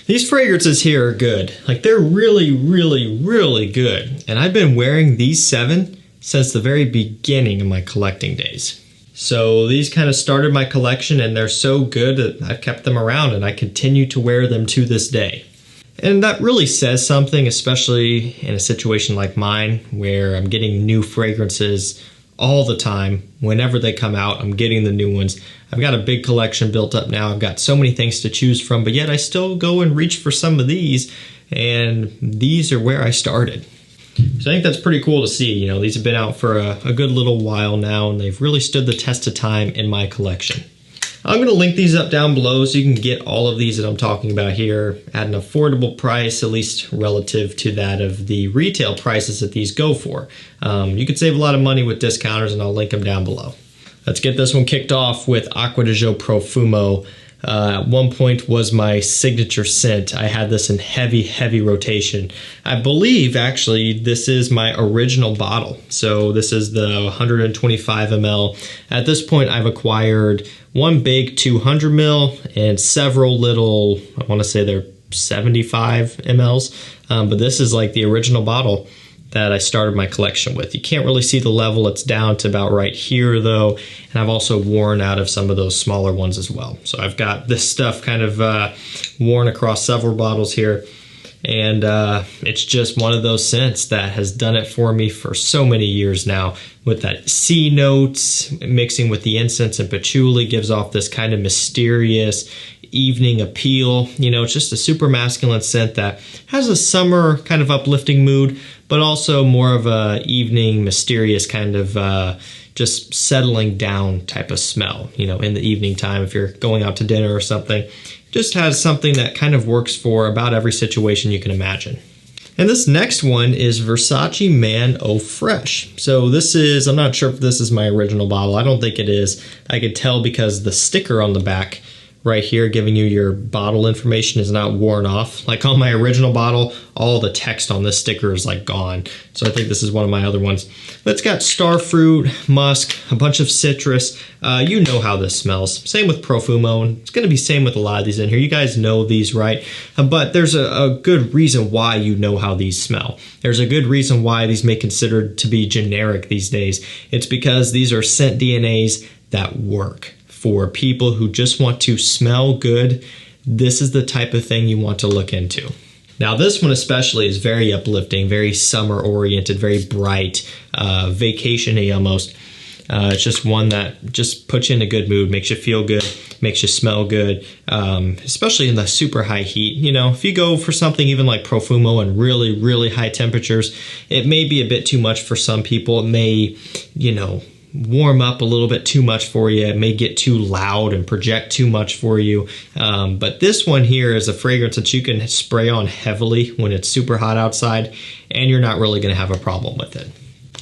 These fragrances here are good. Like, they're really, really, really good. And I've been wearing these 7 since the very beginning of my collecting days. So these kind of started my collection, and they're so good that I've kept them around and I continue to wear them to this day. And that really says something, especially in a situation like mine where I'm getting new fragrances all the time. Whenever they come out, I'm getting the new ones. I've got a big collection built up now. I've got so many things to choose from, but yet I still go and reach for some of these, and these are where I started. So I think that's pretty cool to see. You know, these have been out for a good little while now, and they've really stood the test of time in my collection. I'm going to link these up down below so you can get all of these that I'm talking about here at an affordable price, at least relative to that of the retail prices that these go for. You could save a lot of money with discounters, and I'll link them down below. Let's get this one kicked off with Acqua di Gio Profumo. At one point was my signature scent. I had this in heavy rotation. I believe actually this is my original bottle. So this is the 125 ml. At this point I've acquired one big 200 ml and several little, I want to say they're 75 mls. But this is like the original bottle that I started my collection with. You can't really see the level. It's down to about right here though. And I've also worn out of some of those smaller ones as well. So I've got this stuff kind of worn across several bottles here. And it's just one of those scents that has done it for me for so many years now. With that C notes mixing with the incense and patchouli, gives off this kind of mysterious evening appeal. You know, it's just a super masculine scent that has a summer kind of uplifting mood, but also more of a evening mysterious kind of just settling down type of smell, you know, in the evening time if you're going out to dinner or something. Just has something that kind of works for about every situation you can imagine. And this next one is Versace Man Eau Fraiche. So this is, I'm not sure if this is my original bottle. I don't think it is. I could tell because the sticker on the back right here giving you your bottle information is not worn off. Like on my original bottle, all the text on this sticker is like gone. So I think this is one of my other ones. But it's got starfruit, musk, a bunch of citrus. You know how this smells. Same with Profumo, and it's gonna be same with a lot of these in here. You guys know these, right? But there's a good reason why you know how these smell. There's a good reason why these may be considered to be generic these days. It's because these are scent DNAs that work. For people who just want to smell good, this is the type of thing you want to look into. Now this one especially is very uplifting, very summer oriented, very bright, vacation-y almost. It's just one that just puts you in a good mood, makes you feel good, makes you smell good, especially in the super high heat. You know, if you go for something even like Profumo and really high temperatures, it may be a bit too much for some people. It may, you know, warm up a little bit too much for you. It may get too loud and project too much for you. But this one here is a fragrance that you can spray on heavily when it's super hot outside, and you're not really going to have a problem with it.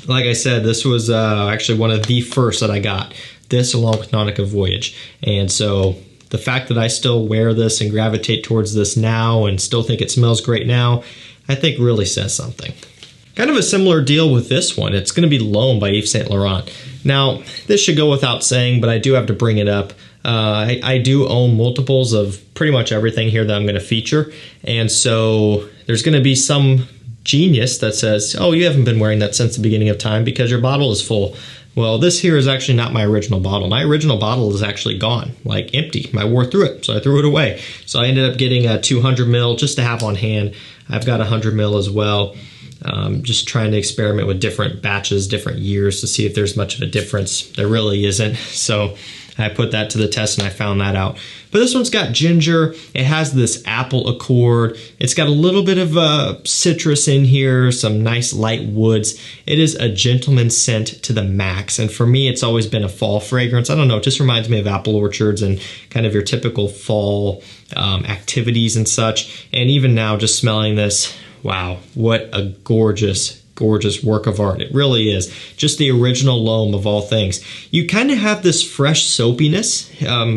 Like I said, this was actually one of the first that I got. This along with Nautica Voyage. And so the fact that I still wear this and gravitate towards this now and still think it smells great now, I think really says something. Kind of a similar deal with this one. It's going to be L'Homme by Yves Saint Laurent. Now, this should go without saying, but I do have to bring it up. I do own multiples of pretty much everything here that I'm going to feature. And so there's going to be some genius that says, oh, you haven't been wearing that since the beginning of time because your bottle is full. Well, this here is actually not my original bottle. My original bottle is actually gone, like empty. I wore through it, so I threw it away. So I ended up getting a 200 ml just to have on hand. I've got 100 ml as well. Just trying to experiment with different batches, different years to see if there's much of a difference. There really isn't. So I put that to the test and I found that out. But this one's got ginger. It has this apple accord. It's got a little bit of citrus in here, some nice light woods. It is a gentleman's scent to the max. And for me, it's always been a fall fragrance. I don't know, it just reminds me of apple orchards and kind of your typical fall activities and such. And even now, just smelling this, wow, what a gorgeous work of art. It really is. Just the original L'Homme of all things. You kind of have this fresh soapiness.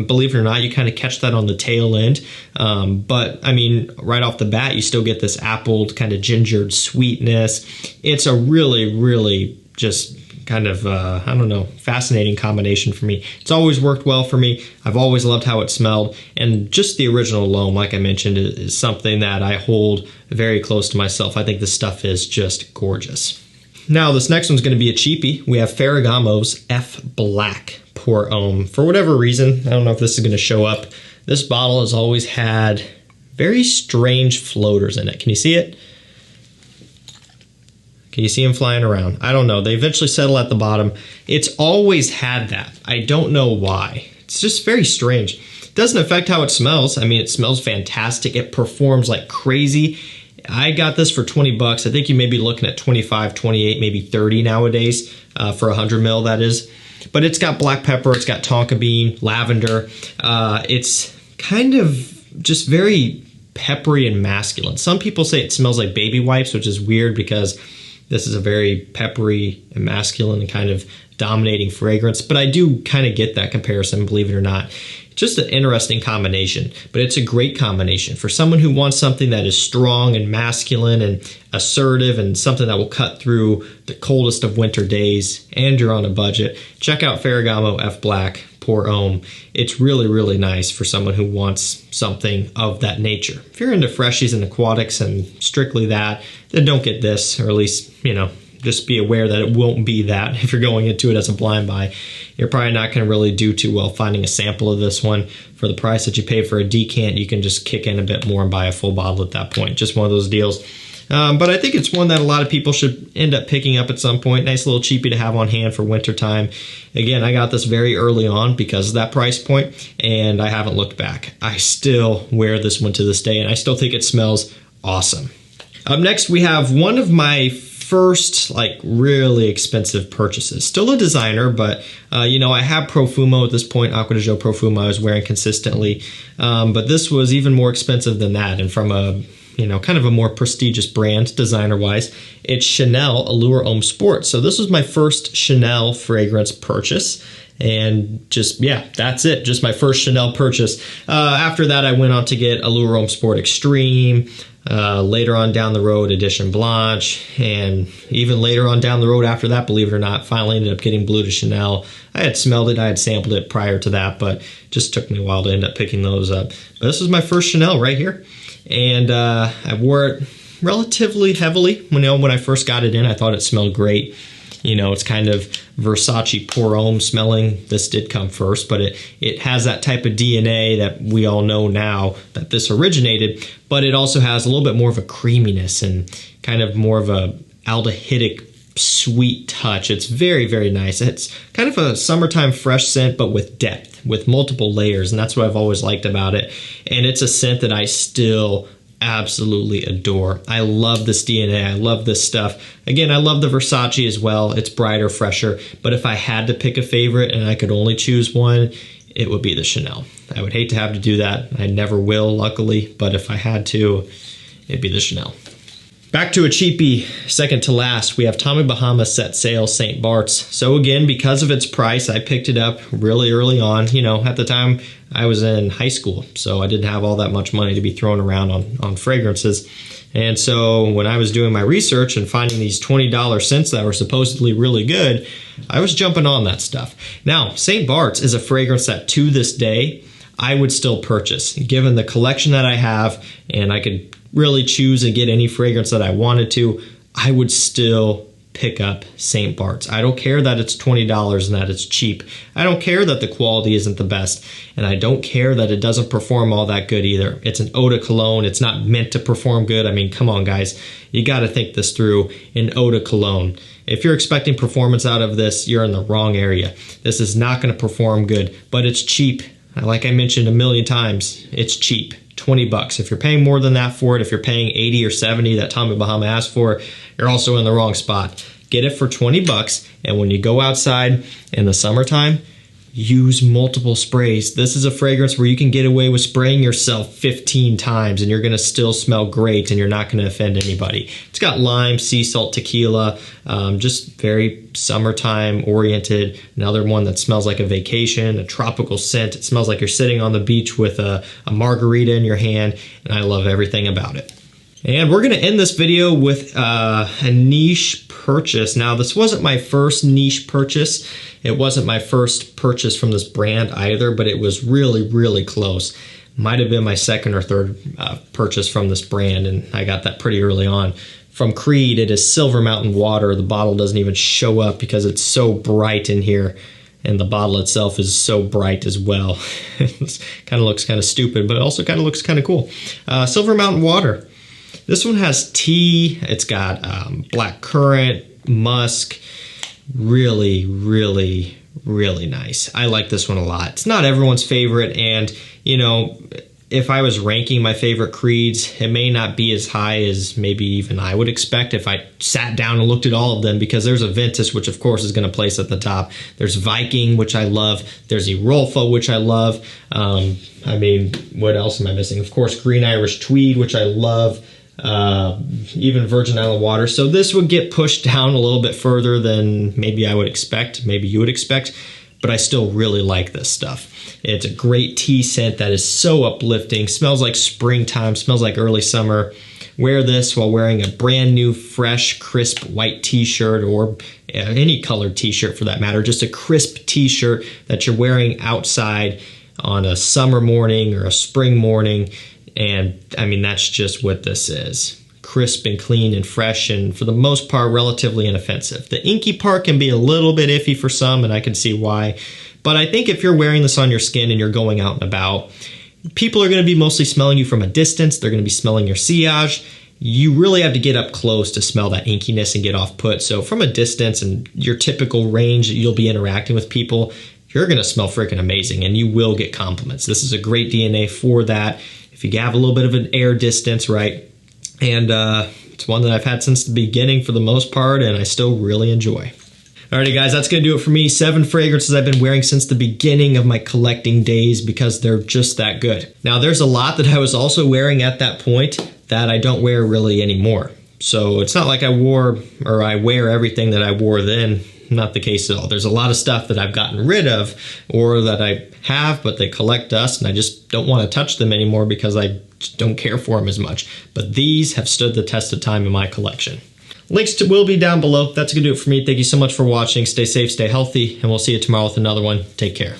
Believe it or not, you kind of catch that on the tail end. But I mean, right off the bat, you still get this appled kind of gingered sweetness. It's a really just kind of, I don't know, fascinating combination for me. It's always worked well for me. I've always loved how it smelled. And just the original alone, like I mentioned, is something that I hold very close to myself. I think this stuff is just gorgeous. Now, this next one's going to be a cheapie. We have Ferragamo's F Black Pour Homme. For whatever reason, I don't know if this is going to show up, this bottle has always had very strange floaters in it. Can you see it? Can you see them flying around? I don't know. They eventually settle at the bottom. It's always had that. I don't know why. It's just very strange. It doesn't affect how it smells. I mean, it smells fantastic. It performs like crazy. I got this for 20 bucks. I think you may be looking at 25, 28, maybe 30 nowadays for 100 mil, that is. But it's got black pepper, it's got tonka bean, lavender. It's kind of just very peppery and masculine. Some people say it smells like baby wipes, which is weird because this is a very peppery and masculine and kind of dominating fragrance, but I do kind of get that comparison, believe it or not. Just an interesting combination, but it's a great combination for someone who wants something that is strong and masculine and assertive and something that will cut through the coldest of winter days and you're on a budget. Check out Ferragamo F Black Pour Homme. It's really, really nice for someone who wants something of that nature. If you're into freshies and aquatics and strictly that, then don't get this, or at least, you know, just be aware that it won't be that. If you're going into it as a blind buy, you're probably not going to really do too well finding a sample of this one. For the price that you pay for a decant, you can just kick in a bit more and buy a full bottle at that point. Just one of those deals. But I think it's one that a lot of people should end up picking up at some point. Nice little cheapie to have on hand for winter time. Again, I got this very early on because of that price point, and I haven't looked back. I still wear this one to this day, and I still think it smells awesome. Up next, we have one of my first like really expensive purchases. Still a designer, but you know, I have Profumo at this point. Acqua di Gio Profumo I was wearing consistently, but this was even more expensive than that, and from a, you know, kind of a more prestigious brand designer-wise. It's Chanel Allure Homme Sport. So this was my first Chanel fragrance purchase. And just, yeah, that's it. Just my first Chanel purchase. After that, I went on to get Allure Homme Sport Extreme. Later on down the road, Edition Blanche. And even later on down the road after that, believe it or not, finally ended up getting Bleu de Chanel. I had smelled it, I had sampled it prior to that, but just took me a while to end up picking those up. But this was my first Chanel right here. And I wore it relatively heavily. When I first got it in, I thought it smelled great. You know, it's kind of Versace Pour Homme smelling. This did come first, but it has that type of DNA that we all know now that this originated, but it also has a little bit more of a creaminess and kind of more of a aldehydic sweet touch. It's very, very nice. It's kind of a summertime fresh scent, but with depth, with multiple layers, and that's what I've always liked about it. And it's a scent that I still absolutely adore. I love this DNA. I love this stuff. Again, I love the Versace as well. It's brighter, fresher, but if I had to pick a favorite and I could only choose one, it would be the Chanel. I would hate to have to do that. I never will, luckily, but if I had to, it'd be the Chanel. Back to a cheapie, second to last, we have Tommy Bahama Set Sail St. Bart's. So again, because of its price, I picked it up really early on. You know, at the time I was in high school, so I didn't have all that much money to be throwing around on fragrances. And so when I was doing my research and finding these $20 scents that were supposedly really good, I was jumping on that stuff. Now, St. Bart's is a fragrance that to this day, I would still purchase. Given the collection that I have, and I could really choose and get any fragrance that I wanted to, I would still pick up St. Bart's. I don't care that it's $20 and that it's cheap. I don't care that the quality isn't the best. And I don't care that it doesn't perform all that good either. It's an eau de cologne. It's not meant to perform good. I mean, come on, guys. You got to think this through. An eau de cologne. If you're expecting performance out of this, you're in the wrong area. This is not going to perform good, but it's cheap. Like I mentioned a million times, it's cheap. 20 bucks. If you're paying more than that for it, if you're paying 80 or 70 that Tommy Bahama asked for, you're also in the wrong spot. Get it for 20 bucks, and when you go outside in the summertime, use multiple sprays. This is a fragrance where you can get away with spraying yourself 15 times and you're gonna still smell great and you're not gonna offend anybody. It's got lime, sea salt, tequila, just very summertime oriented. Another one that smells like a vacation, a tropical scent. It smells like you're sitting on the beach with a margarita in your hand, and I love everything about it. And we're going to end this video with a niche purchase. Now, this wasn't my first niche purchase. It wasn't my first purchase from this brand either, but it was really, really close. Might have been my second or third purchase from this brand, and I got that pretty early on. From Creed, it is Silver Mountain water. The bottle doesn't even show up because it's so bright in here, and the bottle itself is so bright as well. It kind of looks kind of stupid, but it also kind of looks kind of cool. Silver Mountain water. This one has tea. It's got black currant, musk. Really, really, really nice. I like this one a lot. It's not everyone's favorite, and you know, if I was ranking my favorite Creeds, it may not be as high as maybe even I would expect if I sat down and looked at all of them, because there's a Ventus, which of course is going to place at the top. There's Viking, which I love. There's Erolfa, which I love. I mean, what else am I missing? Of course, Green Irish Tweed, which I love. Even Virgin Island water. So this would get pushed down a little bit further than maybe I would expect, maybe you would expect, but I still really like this stuff. It's a great tea scent that is so uplifting, smells like springtime, smells like early summer. Wear this while wearing a brand new, fresh, crisp white t-shirt, or any colored t-shirt for that matter, just a crisp t-shirt that you're wearing outside on a summer morning or a spring morning. And I mean, that's just what this is. Crisp and clean and fresh, and for the most part, relatively inoffensive. The inky part can be a little bit iffy for some, and I can see why. But I think if you're wearing this on your skin and you're going out and about, people are going to be mostly smelling you from a distance. They're going to be smelling your sillage. You really have to get up close to smell that inkiness and get off put. So from a distance and your typical range that you'll be interacting with people, you're going to smell freaking amazing, and you will get compliments. This is a great DNA for that. If you have a little bit of an air distance, right? And it's one that I've had since the beginning for the most part, and I still really enjoy. Alrighty guys, that's going to do it for me. 7 fragrances I've been wearing since the beginning of my collecting days because they're just that good. Now there's a lot that I was also wearing at that point that I don't wear really anymore. So it's not like I wear everything that I wore then. Not the case at all. There's a lot of stuff that I've gotten rid of, or that I have, but they collect dust and I just don't want to touch them anymore because I just don't care for them as much. But these have stood the test of time in my collection. Links will be down below. That's going to do it for me. Thank you so much for watching. Stay safe, stay healthy, and we'll see you tomorrow with another one. Take care.